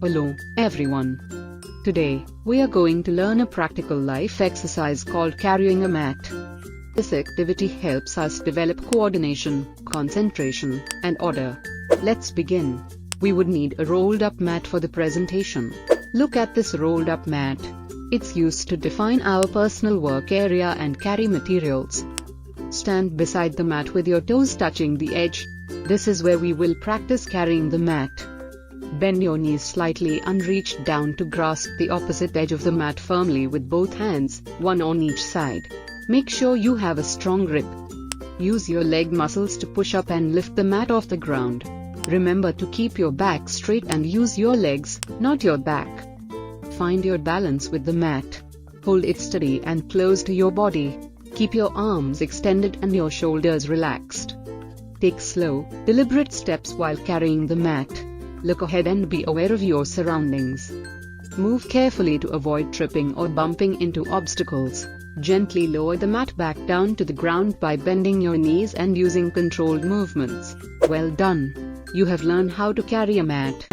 Hello, everyone. Today, we are going to learn a practical life exercise called carrying a mat. This activity helps us develop coordination, concentration, and order. Let's begin. We would need a rolled-up mat for the presentation. Look at this rolled-up mat. It's used to define our personal work area and carry materials. Stand beside the mat with your toes touching the edge. This is where we will practice carrying the mat. Bend your knees slightly and reach down to grasp the opposite edge of the mat firmly with both hands, one on each side. Make sure you have a strong grip. Use your leg muscles to push up and lift the mat off the ground. Remember to keep your back straight and use your legs, not your back. Find your balance with the mat. Hold it steady and close to your body. Keep your arms extended and your shoulders relaxed. Take slow, deliberate steps while carrying the mat. Look ahead and be aware of your surroundings. Move carefully to avoid tripping or bumping into obstacles. Gently lower the mat back down to the ground by bending your knees and using controlled movements. Well done! You have learned how to carry a mat.